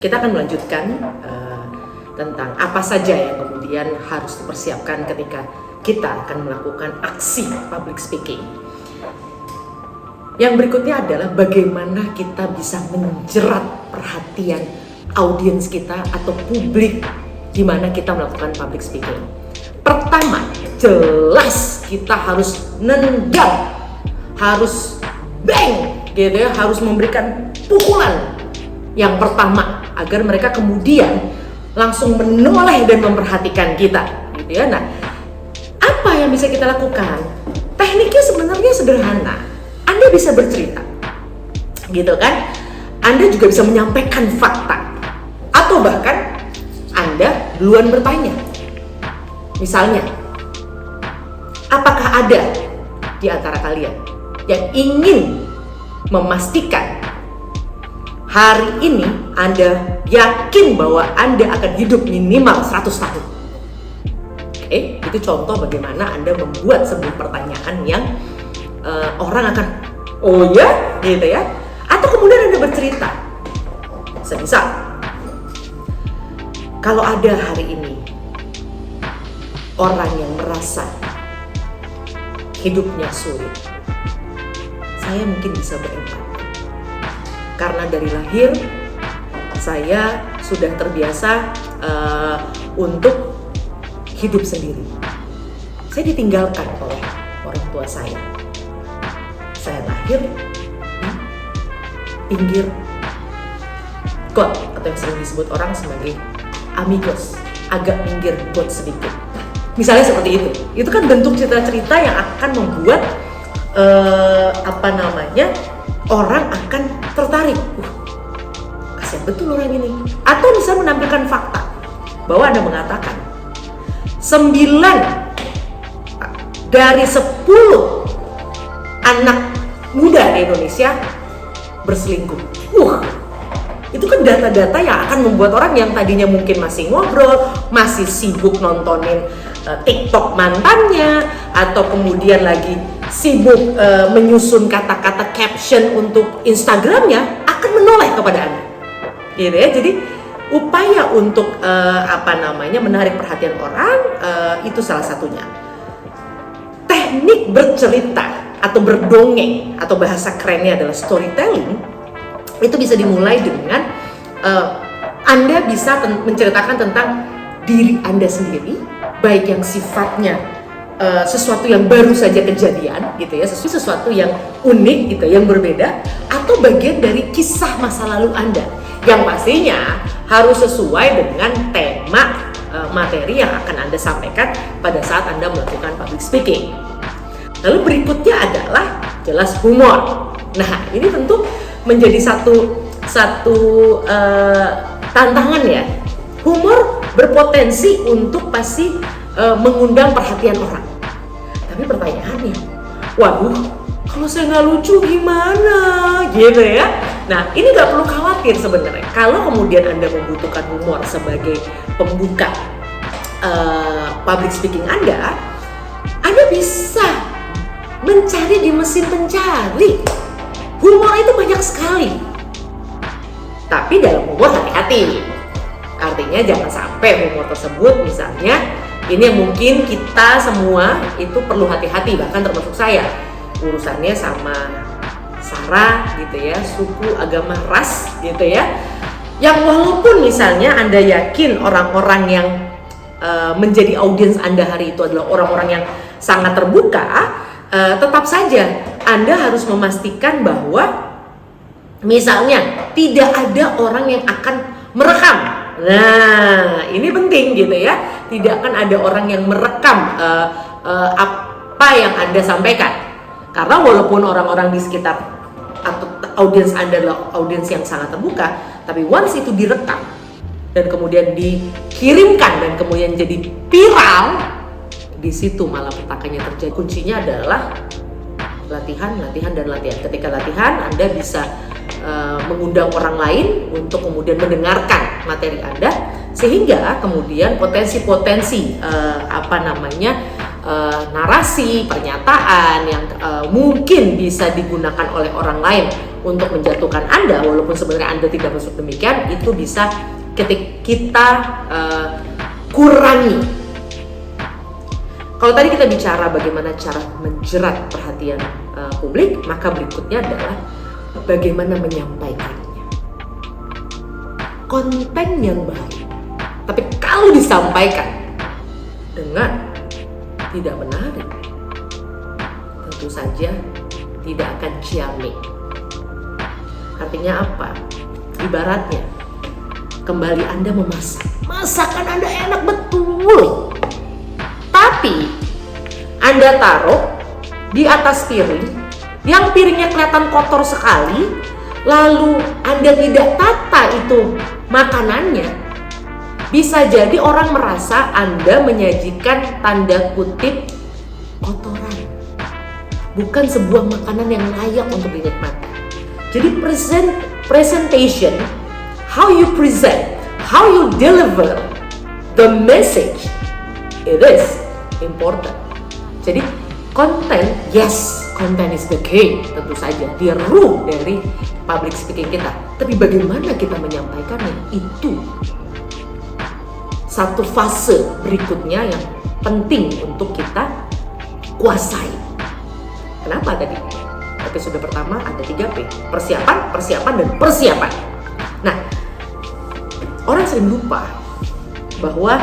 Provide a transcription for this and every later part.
Kita akan melanjutkan tentang apa saja yang kemudian harus dipersiapkan ketika kita akan melakukan aksi public speaking. Yang berikutnya adalah bagaimana kita bisa menjerat perhatian audiens kita atau publik di mana kita melakukan public speaking. Pertama, jelas kita harus nendang, harus bang, gitu ya, harus memberikan pukulan yang pertama agar mereka kemudian langsung menoleh dan memperhatikan kita, gitu ya. Nah, apa yang bisa kita lakukan? Tekniknya sebenarnya sederhana. Anda bisa bercerita, gitu kan? Anda juga bisa menyampaikan fakta, atau bahkan Anda duluan bertanya. Misalnya, apakah ada di antara kalian yang ingin memastikan hari ini Anda yakin bahwa Anda akan hidup minimal 100 tahun? Oke, itu contoh bagaimana Anda membuat sebuah pertanyaan yang orang akan, oh ya, gitu ya. Atau kemudian Anda bercerita, semisal, kalau ada hari ini orang yang merasa hidupnya sulit, saya mungkin bisa berempati. Karena dari lahir saya sudah terbiasa untuk hidup sendiri. Saya ditinggalkan oleh orang tua saya. Saya lahir di pinggir got, atau yang sering disebut orang sebagai amigos, agak pinggir got sedikit. Misalnya seperti itu. Itu kan bentuk cerita-cerita yang akan membuat orang akan tertarik. Kasian betul orang ini. Atau bisa menampilkan fakta bahwa Anda mengatakan 9 dari 10 anak muda di Indonesia berselingkuh. Itu kan data-data yang akan membuat orang yang tadinya mungkin masih ngobrol, masih sibuk nontonin TikTok mantannya, atau kemudian lagi sibuk menyusun kata-kata caption untuk Instagramnya, akan menoleh kepada Anda, gitu ya. Jadi upaya untuk menarik perhatian orang itu salah satunya. Teknik bercerita atau berdongeng, atau bahasa kerennya adalah storytelling, itu bisa dimulai dengan Anda bisa menceritakan tentang diri Anda sendiri, baik yang sifatnya sesuatu yang baru saja kejadian, gitu ya, sesuatu yang unik, gitu, yang berbeda, atau bagian dari kisah masa lalu Anda, yang pastinya harus sesuai dengan tema materi yang akan Anda sampaikan pada saat Anda melakukan public speaking. Lalu berikutnya adalah jelas humor. Nah, ini tentu menjadi satu tantangan ya. Humor berpotensi untuk pasti mengundang perhatian orang. Tapi pertanyaannya, waduh, kalau saya nggak lucu gimana, gitu ya. Nah, ini nggak perlu khawatir sebenarnya. Kalau kemudian Anda membutuhkan humor sebagai pembuka public speaking Anda bisa mencari di mesin pencari. Humor itu banyak sekali. Tapi dalam humor hati-hati. Artinya jangan sampai humor tersebut, misalnya ini yang mungkin kita semua itu perlu hati-hati, bahkan termasuk saya, urusannya sama sara, gitu ya, suku, agama, ras, gitu ya, yang walaupun misalnya Anda yakin orang-orang yang menjadi audiens Anda hari itu adalah orang-orang yang sangat terbuka, tetap saja Anda harus memastikan bahwa misalnya tidak ada orang yang akan merekam. Nah, ini penting, gitu ya. Tidak akan ada orang yang merekam apa yang Anda sampaikan. Karena walaupun orang-orang di sekitar atau audiens Anda adalah audiens yang sangat terbuka, tapi once itu direkam dan kemudian dikirimkan dan kemudian jadi viral, di situ malah petakannya terjadi. Kuncinya adalah latihan. Ketika latihan, Anda bisa mengundang orang lain untuk kemudian mendengarkan materi Anda, sehingga kemudian potensi-potensi narasi, pernyataan yang mungkin bisa digunakan oleh orang lain untuk menjatuhkan Anda, walaupun sebenarnya Anda tidak maksud demikian, itu bisa kita kurangi. Kalau tadi kita bicara bagaimana cara menjerat perhatian publik, maka berikutnya adalah bagaimana menyampaikannya. Konten yang baik, tapi kalau disampaikan dengan tidak menarik, tentu saja tidak akan ciamik. Artinya apa? Ibaratnya kembali Anda memasak, masakan Anda enak betul, tapi Anda taruh di atas piring yang piringnya kelihatan kotor sekali, lalu Anda tidak tata itu makanannya, bisa jadi orang merasa Anda menyajikan tanda kutip kotoran, bukan sebuah makanan yang layak untuk dinikmati. Jadi presentation, how you present, how you deliver the message, it is important. Jadi konten, yes, konten is the king, tentu saja, dia root dari public speaking kita. Tapi bagaimana kita menyampaikannya, itu satu fase berikutnya yang penting untuk kita kuasai. Kenapa tadi? Episode pertama ada 3P, persiapan, persiapan, dan persiapan. Nah, orang sering lupa bahwa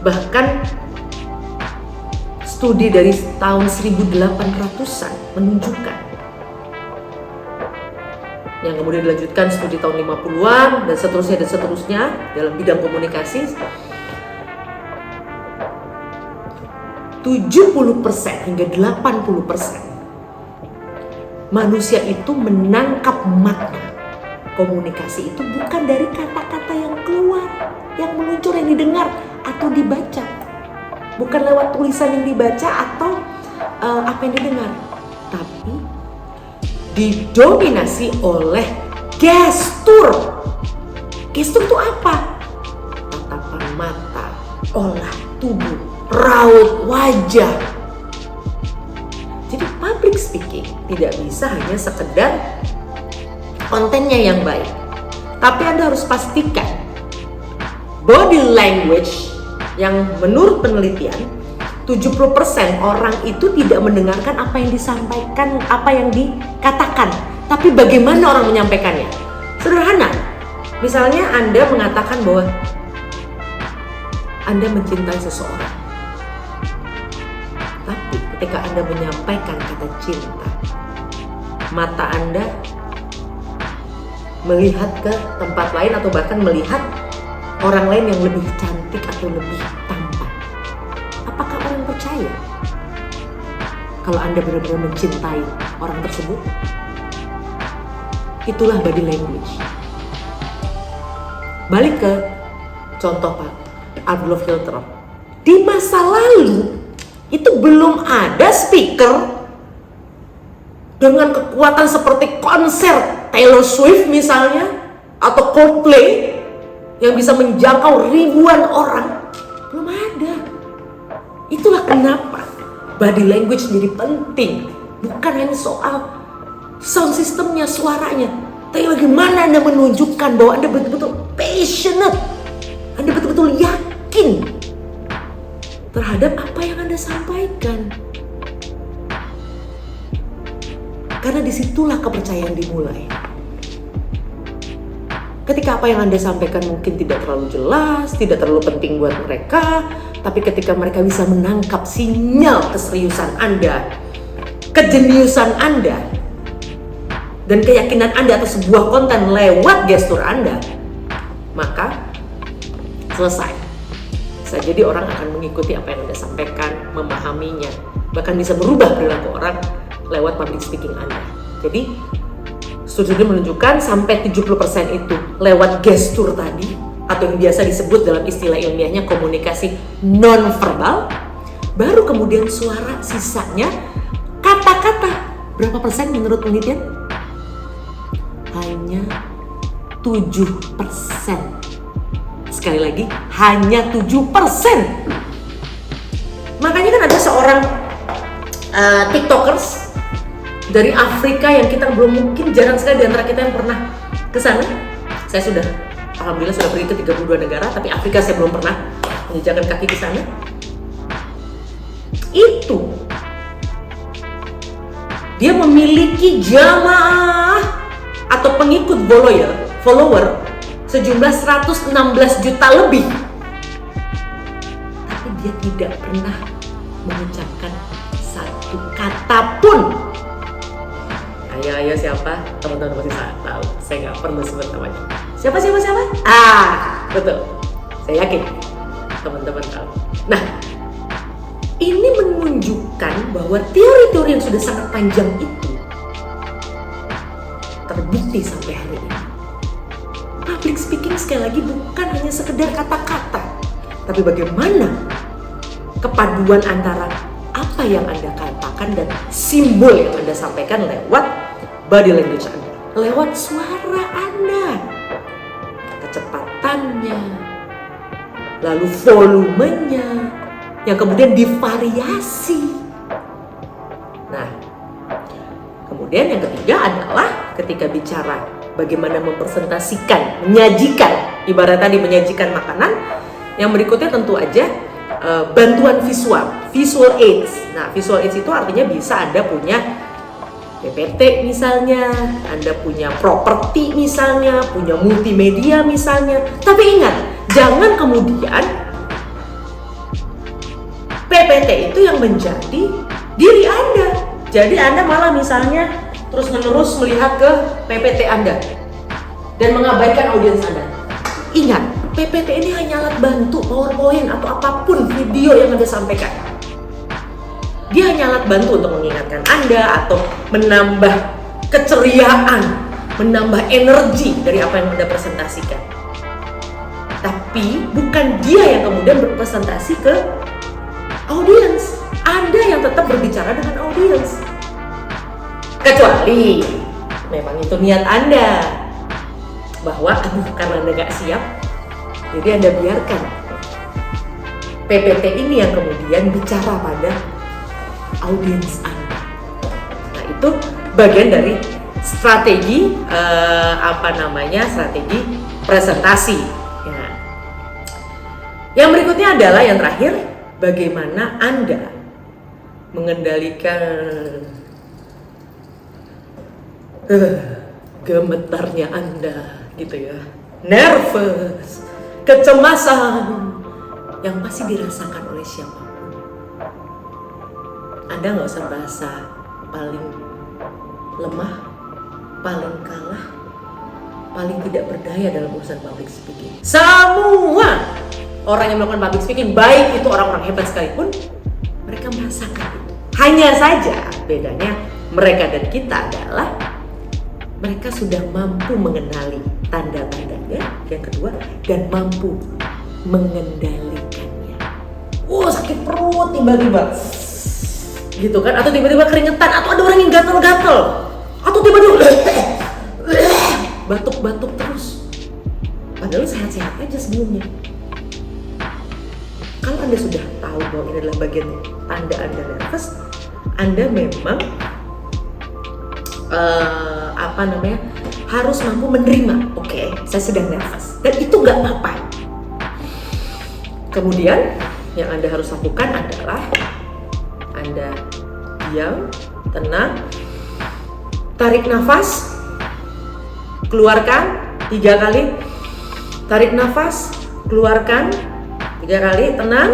bahkan studi dari tahun 1800-an menunjukkan, yang kemudian dilanjutkan studi tahun 50-an dan seterusnya dalam bidang komunikasi, 70% hingga 80% manusia itu menangkap makna komunikasi itu bukan dari kata-kata yang keluar, yang meluncur, yang didengar atau dibaca, bukan lewat tulisan yang dibaca atau apa yang didengar, tapi didominasi oleh gestur. Gestur itu apa? Tatapan mata, olah tubuh, raut wajah. Jadi public speaking tidak bisa hanya sekedar kontennya yang baik, tapi Anda harus pastikan body language yang menurut penelitian 70% orang itu tidak mendengarkan apa yang disampaikan, apa yang dikatakan, tapi bagaimana orang menyampaikannya. Sederhana, misalnya Anda mengatakan bahwa Anda mencintai seseorang, tapi ketika Anda menyampaikan kata cinta, mata Anda melihat ke tempat lain atau bahkan melihat orang lain yang lebih cantik atau lebih tampan. Apakah orang percaya kalau Anda benar-benar mencintai orang tersebut? Itulah body language. Balik ke contoh Pak Adolf Hitler. Di masa lalu itu belum ada speaker dengan kekuatan seperti konser Taylor Swift misalnya atau Coldplay yang bisa menjangkau ribuan orang. Belum ada. Itulah kenapa body language jadi penting. Bukan hanya soal sound systemnya, suaranya, tapi bagaimana Anda menunjukkan bahwa Anda betul-betul passionate, Anda betul-betul yakin terhadap apa yang Anda sampaikan. Karena disitulah kepercayaan dimulai. Ketika apa yang Anda sampaikan mungkin tidak terlalu jelas, tidak terlalu penting buat mereka, tapi ketika mereka bisa menangkap sinyal keseriusan Anda, kejeniusan Anda, dan keyakinan Anda atas sebuah konten lewat gestur Anda, maka selesai. Bisa jadi orang akan mengikuti apa yang Anda sampaikan, memahaminya, bahkan bisa merubah perilaku orang lewat public speaking Anda. Jadi studi menunjukkan sampai 70% itu lewat gestur tadi, atau yang biasa disebut dalam istilah ilmiahnya komunikasi non-verbal. Baru kemudian suara, sisanya kata-kata. Berapa persen menurut penelitian? Hanya 7%. Sekali lagi, hanya 7%. Makanya kan ada seorang TikTokers dari Afrika yang kita belum, mungkin jarang sekali di antara kita yang pernah ke sana. Saya sudah, alhamdulillah sudah pergi ke 32 negara, tapi Afrika saya belum pernah menjejakkan kaki ke sana. Itu dia memiliki jamaah atau pengikut follower sejumlah 116 juta lebih, tapi dia tidak pernah mengucapkan satu kata pun. Ayo siapa? Teman-teman pasti tahu. Saya nggak perlu sebut namanya. Siapa? Betul. Saya yakin teman-teman tahu. Nah, ini menunjukkan bahwa teori-teori yang sudah sangat panjang itu terbukti sampai hari ini. Public speaking sekali lagi bukan hanya sekedar kata-kata, tapi bagaimana kepaduan antara apa yang Anda katakan dan simbol yang Anda sampaikan lewat body language Anda, lewat suara Anda, kecepatannya, lalu volumenya, yang kemudian divariasi. Nah, kemudian yang ketiga adalah ketika bicara bagaimana mempresentasikan, menyajikan, ibarat tadi menyajikan makanan, yang berikutnya tentu aja bantuan visual aids. Nah, visual aids itu artinya bisa Anda punya PPT misalnya, Anda punya properti misalnya, punya multimedia misalnya. Tapi ingat, jangan kemudian PPT itu yang menjadi diri Anda. Jadi Anda malah misalnya terus-menerus melihat ke PPT Anda dan mengabaikan audiens Anda. Ingat, PPT ini hanya alat bantu, PowerPoint atau apapun video yang Anda sampaikan. Dia hanya alat bantu untuk mengingatkan Anda atau menambah keceriaan, menambah energi dari apa yang Anda presentasikan. Tapi bukan dia yang kemudian berpresentasi ke audiens. Anda yang tetap berbicara dengan audiens. Kecuali memang itu niat Anda, bahwa karena Anda gak siap, jadi Anda biarkan PPT ini yang kemudian bicara pada audiens Anda. Nah, itu bagian dari strategi strategi presentasi. Ya. Yang berikutnya adalah yang terakhir, bagaimana Anda mengendalikan gemetarnya Anda, gitu ya, nervous, kecemasan yang pasti dirasakan oleh siapapun. Anda nggak usah merasa paling lemah, paling kalah, paling tidak berdaya dalam urusan public speaking. Semua orang yang melakukan public speaking, baik itu orang-orang hebat sekalipun, mereka merasakan itu. Hanya saja bedanya mereka dan kita adalah mereka sudah mampu mengenali tanda-tandanya, yang kedua, dan mampu mengendalikannya. Sakit perut tiba-tiba, gitu kan? Atau tiba-tiba keringetan, atau ada orang yang gatel-gatel, atau tiba-tiba batuk-batuk terus. Padahal sehat-sehat aja sebelumnya. Kalau Anda sudah tahu bahwa ini adalah bagian tanda Anda nervous, Anda memang harus mampu menerima, oke, saya sedang nervous, dan itu gak apa-apa. Kemudian yang Anda harus lakukan adalah Anda diam, tenang, tarik nafas, keluarkan 3 kali, tarik nafas, keluarkan 3 kali, tenang.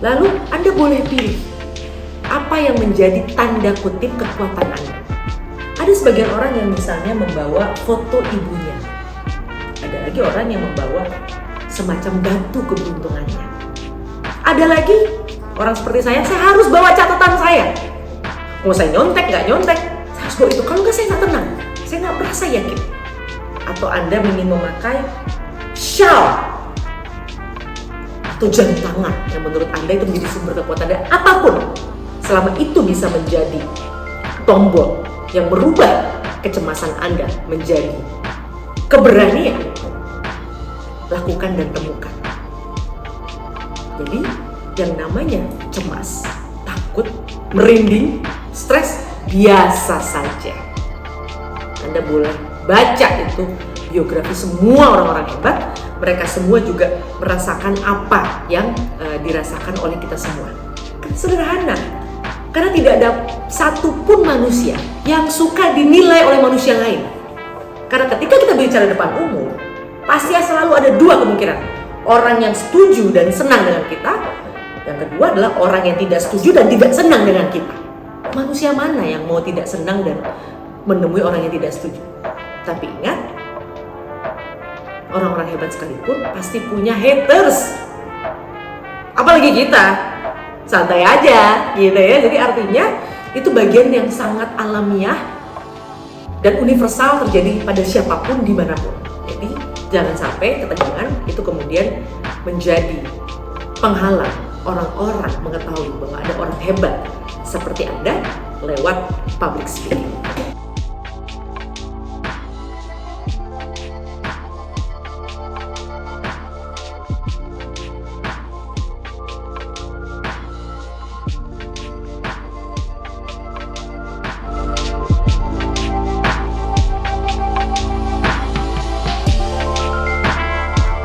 Lalu Anda boleh pilih apa yang menjadi tanda kutip kekuatan Anda. Ada sebagian orang yang misalnya membawa foto ibunya. Ada lagi orang yang membawa semacam batu keberuntungannya. Ada lagi orang seperti saya harus bawa catatan saya. Mau saya nyontek, nggak nyontek, saya harus bawa itu. Kalau nggak, saya nggak tenang, saya nggak merasa yakin. Atau Anda ingin memakai shawl atau jam tangan yang menurut Anda itu menjadi sumber kekuatan Anda. Apapun, selama itu bisa menjadi tombol yang merubah kecemasan Anda menjadi keberanian, lakukan dan temukan. Jadi yang namanya cemas, takut, merinding, stres biasa saja. Anda boleh baca itu biografi semua orang-orang hebat. Mereka semua juga merasakan apa yang dirasakan oleh kita semua. Kan sederhana. Karena tidak ada satupun manusia yang suka dinilai oleh manusia lain. Karena ketika kita bicara depan umum, pasti selalu ada dua kemungkinan. Orang yang setuju dan senang dengan kita. Yang kedua adalah orang yang tidak setuju dan tidak senang dengan kita. Manusia mana yang mau tidak senang dan menemui orang yang tidak setuju? Tapi ingat, orang-orang hebat sekalipun pasti punya haters. Apalagi kita, santai aja gitu ya. Jadi artinya itu bagian yang sangat alamiah dan universal terjadi pada siapapun dimanapun. Jadi jangan sampai ketegangan itu kemudian menjadi penghalang orang-orang mengetahui bahwa ada orang hebat seperti Anda lewat public speaking.